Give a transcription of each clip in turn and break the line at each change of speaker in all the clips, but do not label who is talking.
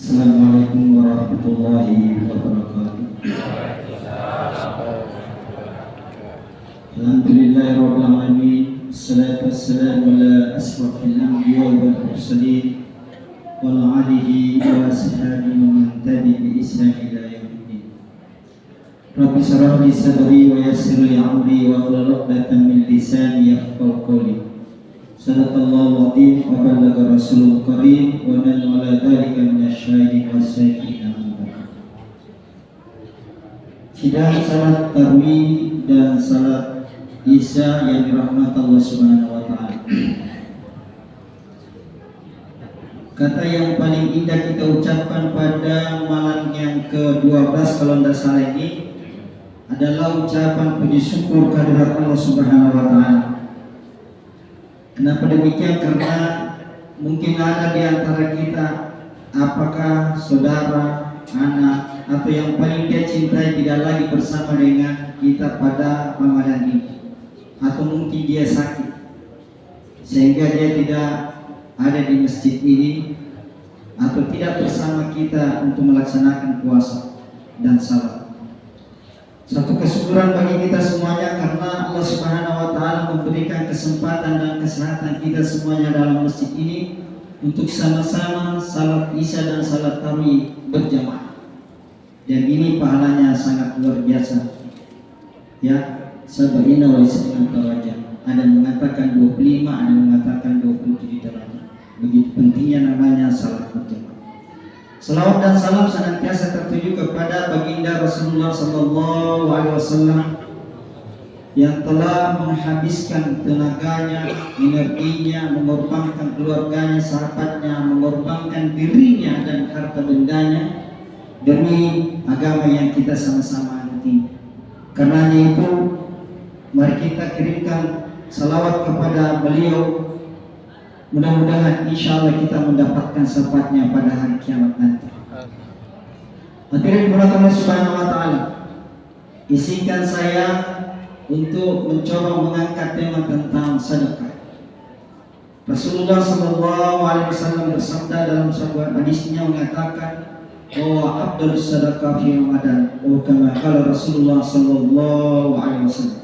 Assalamualaikum warahmatullahi wabarakatuh. Alhamdulillahirabbil alamin. Wassalatu wassalamu ala asrofil anbiya'i wal mursalin wa ala alihi wa ashabihi wa man tabi'a bi ihsan ila yaumiddin. Rabbi shrah li sadri wa yassir li amri wa hlul 'uqdatam min lisani yafqahu qawli. Sadaqallahu al-azim wa ballagha rasulul karim wa nahnu ala dzalika minasyahidin was-syakirin. Sidang salat tarawih dan salat Isya yang dirahmati Allah Subhanahu wa taala. Kata yang paling indah kita ucapkan pada malam yang ke-12 kalau tidak salah ini adalah ucapan puji syukur kehadirat Allah Subhanahu wa taala. Kenapa demikian? Karena mungkin ada di antara kita, apakah saudara, anak, atau yang paling dia cintai tidak lagi bersama dengan kita pada Ramadan ini, atau mungkin dia sakit sehingga dia tidak ada di masjid ini atau tidak bersama kita untuk melaksanakan puasa dan salat. Satu kesyukuran bagi kita semuanya karena Allah Subhanahu wa taala memberikan kesempatan dan kesehatan kita semuanya dalam masjid ini untuk sama-sama salat Isya dan salat tarawih berjamaah. Dan ini pahalanya sangat luar biasa. Ya, sab'ina wa isrina darajah. Ada yang mengatakan 25, ada yang mengatakan 27 derajat. Begitu pentingnya namanya salat berjamaah. Salawat dan salam senantiasa tertuju kepada baginda Rasulullah sallallahu alaihi wasallam yang telah menghabiskan tenaganya, energinya, mengorbankan keluarganya, sahabatnya, mengorbankan dirinya dan harta bendanya demi agama yang kita sama-sama anti. Karena itu mari kita kirimkan salawat kepada beliau. Mudah-mudahan insya Allah kita mendapatkan syafaatnya pada hari kiamat nanti. Hadirin Allah Subhanahu wa taala, izinkan saya untuk mencoba mengangkat tema tentang sedekah. Rasulullah sallallahu alaihi wasallam bersabda dalam sebuah hadisnya mengatakan bahwa afdhalus sedekah fi Ramadan, atau kama qala Rasulullah sallallahu alaihi wasallam,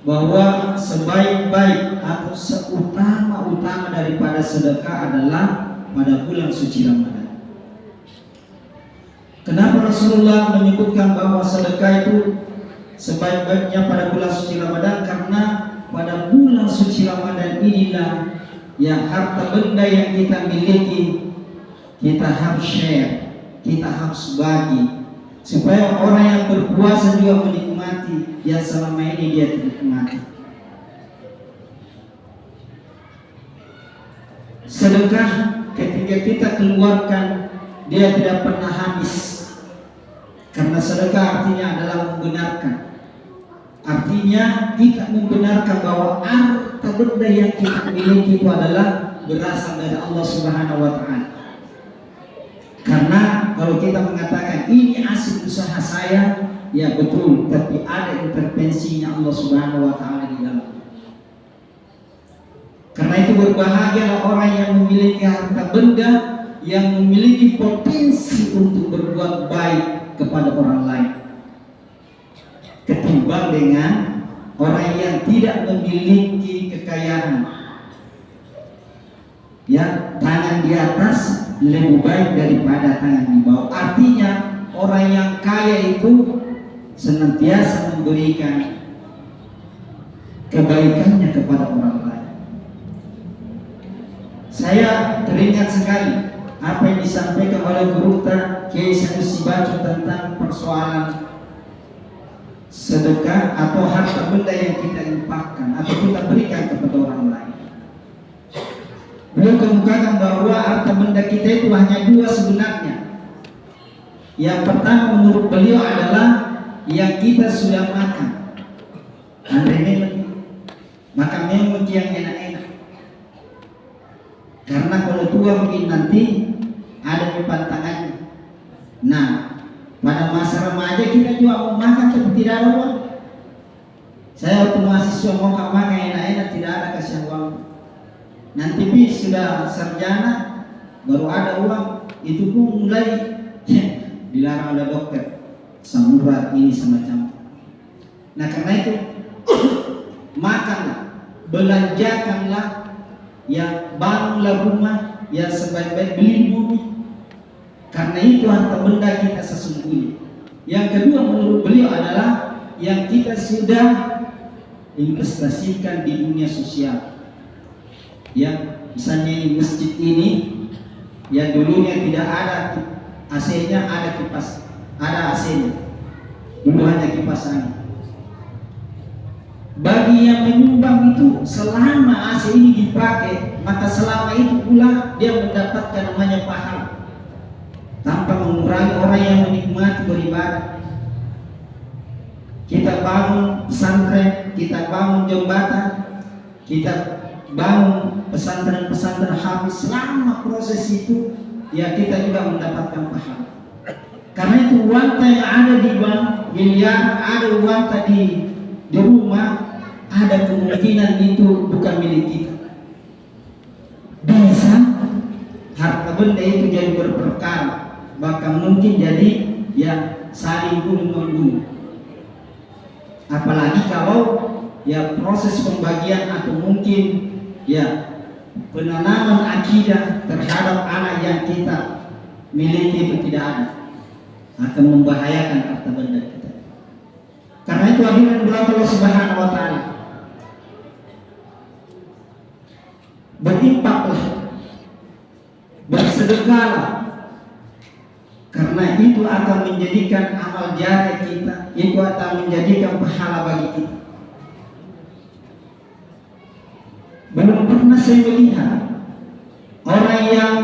bahwa sebaik-baik atau seutama-utama daripada sedekah adalah pada bulan suci Ramadan. Kenapa Rasulullah menyebutkan bahwa sedekah itu sebaik-baiknya pada bulan suci Ramadan? Karena pada bulan suci Ramadan inilah yang harta benda yang kita miliki kita harus share, kita harus bagi, supaya orang yang berpuasa juga menikmati yang selama ini dia tidak nikmati. Sedekah ketika kita keluarkan dia tidak pernah habis, karena sedekah artinya adalah membenarkan. Artinya kita membenarkan bahwa harta benda yang kita miliki itu adalah berasal dari Allah Subhanahu wa taala. Karena kalau kita mengatakan ini hasil usaha saya, ya betul, tapi ada intervensinya Allah Subhanahu wa taala di dalamnya. Karena itu berbahagialah orang yang memiliki harta benda, yang memiliki potensi untuk berbuat baik kepada orang lain, ketimbang dengan orang yang tidak memiliki kekayaan. Ya, tangan di atas lebih baik daripada tangan di bawah. Artinya orang yang kaya itu senantiasa memberikan kebaikannya kepada orang lain. Saya teringat sekali apa yang disampaikan oleh guru Kiai Sanusi Baco tentang persoalan sedekah atau harta benda yang kita infakkan atau kita berikan kepada orang lain. Beliau kemukakan bahwa harta benda kita itu hanya dua sebenarnya. Yang pertama menurut beliau adalah yang kita sudah makan. Maka memang yang enak-enak. Karena kalau tua mungkin nanti ada di pantangannya. Nah, pada masa remaja kita juga mau makan tapi tidak ada uang. Saya waktu mahasiswa mau makan enak-enak tidak ada kasih uang. Nanti sudah sarjana baru ada uang. itu pun mulai dilarang oleh dokter, samurat ini semacam. Nah karena itu makanlah, belanjakanlah, ya bangunlah rumah, ya sebaik-baik beli bumi. Karena itu harta benda kita sesungguhnya. Yang kedua menurut beliau adalah yang kita sudah investasikan di dunia sosial. Ya, misalnya ini masjid ini, ya dulunya tidak ada AC-nya, ada kipas, ada AC-nya. Dulu hanya kipas angin. Bagi yang menyumbang itu, selama AC ini dipakai, maka selama itu pula dia mendapatkan namanya pahala, tanpa mengurangi orang yang menikmati beribadah. Kita bangun pesantren, kita bangun jembatan, kita bangun pesantren-pesantren habis, selama proses itu ya kita juga mendapatkan pahala. Karena itu wanta yang ada di bank miliar, ada wanta di rumah, ada kemungkinan itu bukan milik kita. Bisa harta benda itu jadi berperkara, bahkan mungkin jadi ya saling bunuh-membunuh. Apalagi kalau ya proses pembagian atau mungkin ya penanaman akidah terhadap anak yang kita miliki itu tidak ada, akan membahayakan harta benda kita. Karena itu hadirin bulan Allah Subhanahu wa taala, berinfaklah, bersedekahlah, karena itu akan menjadikan amal jariah kita, itu akan menjadikan pahala bagi kita. Belum pernah saya melihat orang yang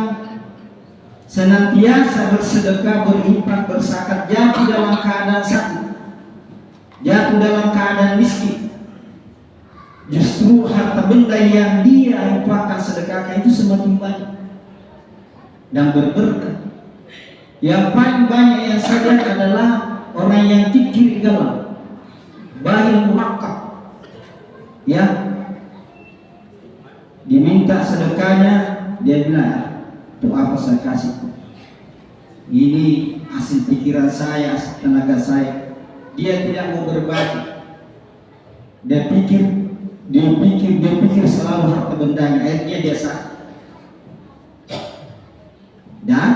senantiasa bersedekah, berinfak, berzakat jatuh dalam keadaan sakit, jatuh dalam keadaan miskin. Justru harta benda yang dia infakkan, sedekahkan itu semakin banyak dan berberkah. Yang paling banyak yang saya lihat adalah orang yang kikir gelap, bahil muhakkak, ya diminta sedekahnya, dia bilang, untuk apa saya kasih? Ini hasil pikiran saya, hasil tenaga saya. Dia tidak mau berbagi. Dia pikir selalu harta bendanya. Akhirnya dia sakit. Dan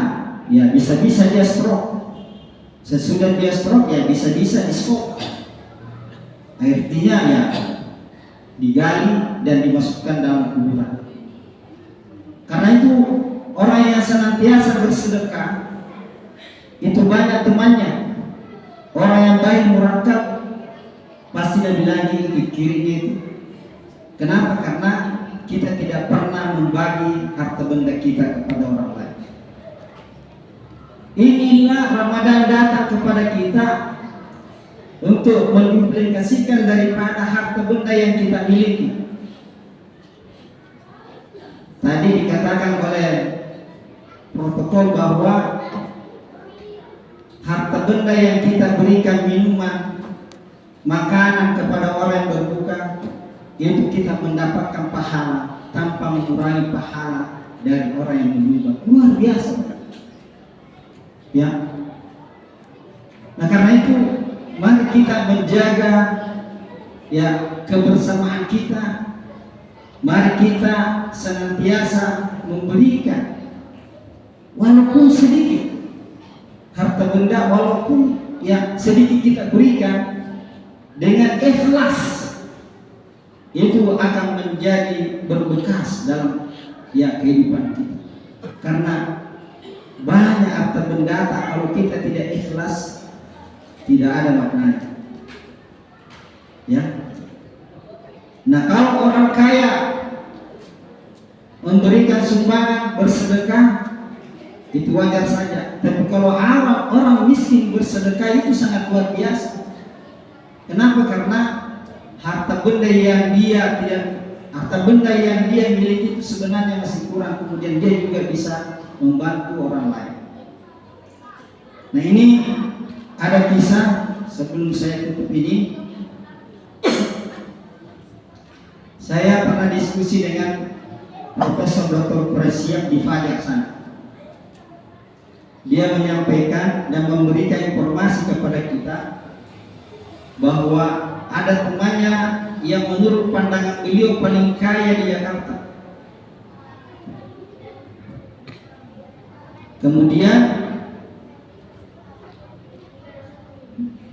ya bisa-bisa dia stroke. Sesudah dia stroke ya bisa-bisa di-stroke. Artinya ya digali dan dimasukkan dalam kuburan. Karena itu orang yang senantiasa bersedekah itu banyak temannya. Orang yang baik murakab pasti lebih lagi ke kirinya itu. Kenapa? Karena kita tidak pernah membagi harta benda kita kepada orang lain. Inilah Ramadan datang kepada kita untuk mengimplikasikan daripada harta benda yang kita miliki. Tadi dikatakan oleh protokol bahwa harta benda yang kita berikan minuman, makanan kepada orang yang berbuka, itu kita mendapatkan pahala tanpa mengurangi pahala dari orang yang menyumbang. Luar biasa, ya. Nah karena itu mari kita menjaga ya kebersamaan kita. Mari kita senantiasa memberikan walaupun sedikit harta benda, walaupun ya sedikit kita berikan dengan ikhlas, itu akan menjadi berbekas dalam ya kehidupan kita. Karena banyak harta benda kalau kita tidak ikhlas tidak ada maknanya, ya. Nah kalau orang kaya memberikan sumbangan, bersedekah, itu wajar saja. Tapi kalau orang miskin bersedekah itu sangat luar biasa. Kenapa? Karena harta benda yang dia miliki itu sebenarnya masih kurang. Kemudian dia juga bisa membantu orang lain. Nah ini ada kisah sebelum saya tutup ini. Saya pernah diskusi dengan Profesor Dr. Presiap di Fajar sana. dia menyampaikan dan memberikan informasi kepada kita bahwa ada temannya yang menurut pandangan beliau paling kaya di Jakarta. Kemudian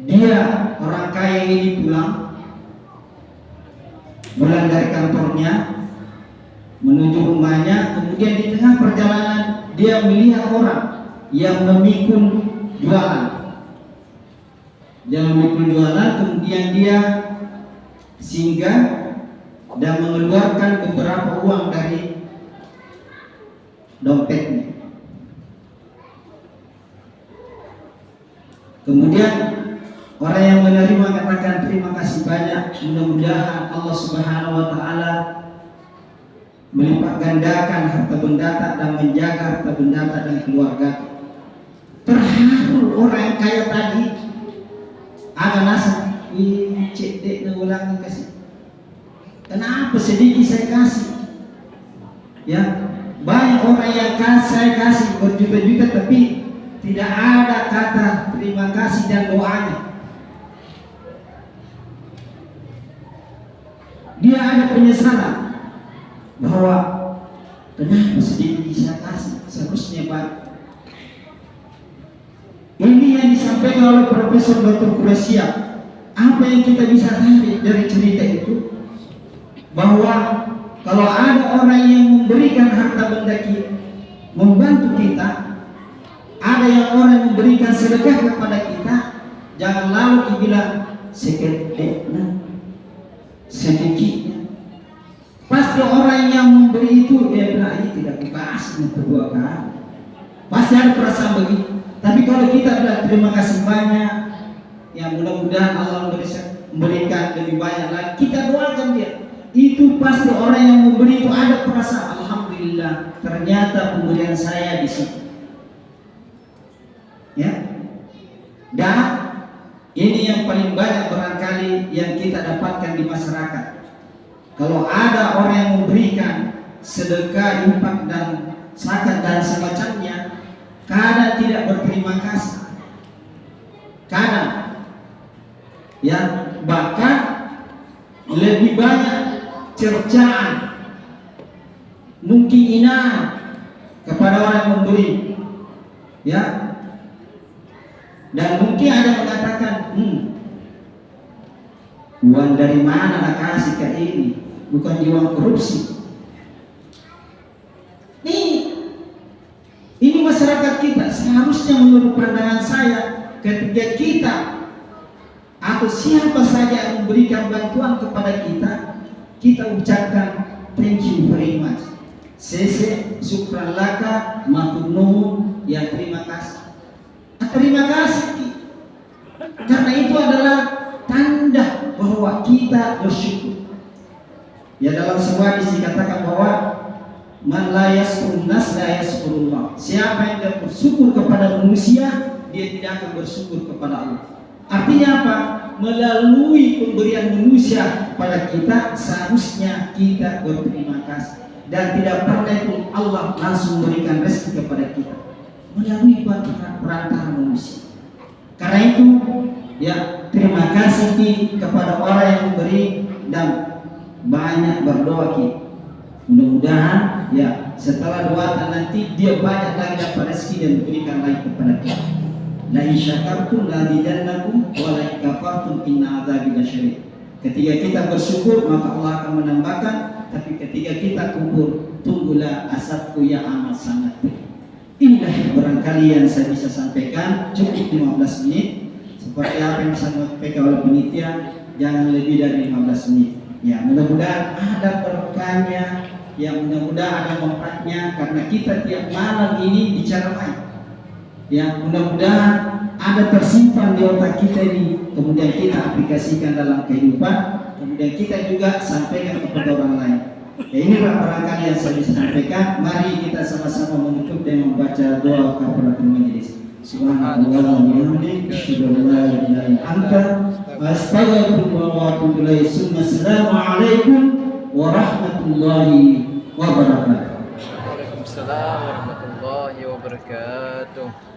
dia orang kaya ini pulang dari kantornya menuju rumahnya. Kemudian di tengah perjalanan dia melihat orang yang memikul jualan. Kemudian dia singgah dan mengeluarkan beberapa uang dari dompetnya. Kemudian orang yang menerima katakan terima kasih banyak, mudah-mudahan Allah Subhanahu wa taala melipat gandakan harta benda dan menjaga harta benda dan keluarga. Terharu orang yang kaya tadi. Ada nasa, cek dek na ulang kasih. Kenapa sedikit saya kasih? Ya, banyak orang yang saya kasih berjuta-juta tapi tidak ada kata terima kasih dan doanya. Dia ada penyesalan bahwa kenapa sedikit saya kasih, seharusnya banyak. Ini yang disampaikan oleh Profesor Dr. Quraisy. Apa yang kita bisa tarik dari cerita itu? Bahwa kalau ada orang yang memberikan harta benda kita, membantu kita, ada yang orang memberikan sedekah kepada kita, jangan lalu dibilang sedikitnya. Pasti orang yang memberi itu dia bilang ini tidak dikasih kedua kali. Pasti ada perasaan begitu. Tapi kalau kita bilang terima kasih banyak, ya mudah-mudahan Allah memberikan lebih banyak lagi, kita doakan dia. Itu pasti orang yang memberi itu ada perasaan alhamdulillah, ternyata pemberian saya di situ. Ya. Dan ini yang paling banyak barangkali yang kita dapatkan di masyarakat. Kalau ada orang yang memberikan sedekah, infak dan zakat dan semacamnya, kadang tidak berterima kasih, kadang ya bahkan lebih banyak cercaan, mungkin inaan kepada orang yang memberi, ya, dan mungkin ada yang mengatakan uang dari mana nak kasih ke ini, bukan uang korupsi. Ini masyarakat kita seharusnya menurut pandangan saya, ketika kita atau siapa saja yang memberikan bantuan kepada kita, kita ucapkan thank you very much, sese syukran laka, matur nuwun, ya terima kasih. Terima kasih, karena itu adalah tanda bahwa kita bersyukur. Ya, dalam sebuah hadis dikatakan bahwa man la yaskurun nas la yaskurullah. Siapa yang tidak bersyukur kepada manusia, dia tidak akan bersyukur kepada Allah. Artinya apa? Melalui pemberian manusia kepada kita, seharusnya kita berterima kasih. Dan tidak pernah itu Allah langsung memberikan rezeki kepada kita melalui perantara manusia. Karena itu, ya, terima kasih kepada orang yang memberi dan banyak berdoa kita. Mudah-mudahan ya setelah doa nanti dia banyak lagi dapat rezeki dan diberikan lagi kepada kita. La in syakartum la azidannakum wa la in kafartum inna adzabi lasyadid. Ketika kita bersyukur maka Allah akan menambahkan, tapi ketika kita kufur tunggulah asapku yang amat sangat pedih. Inilah barangkali yang saya bisa sampaikan, cukup 15 menit. Seperti apa yang bisa disampaikan oleh penitia, jangan lebih dari 15 menit. Ya, mudah-mudahan ada berkahnya, ya mudah-mudahan ada manfaatnya, karena kita tiap malam ini bicara main. Ya, mudah-mudahan ada tersimpan di otak kita ini, kemudian kita aplikasikan dalam kehidupan, kemudian kita juga sampaikan kepada orang lain. Ya, inilah barangkali yang saya bisa sampaikan. Mari kita sama-sama menutup dengan membaca doa kafaratul majelis. Subhanallah wa bihamdihi, asyhadu an la ilaha illa anta, astaghfiruka wa atubu ilaik. Assalamualaikum warahmatullahi wabarakatuh.
Waalaikumsalam warahmatullahi wabarakatuh.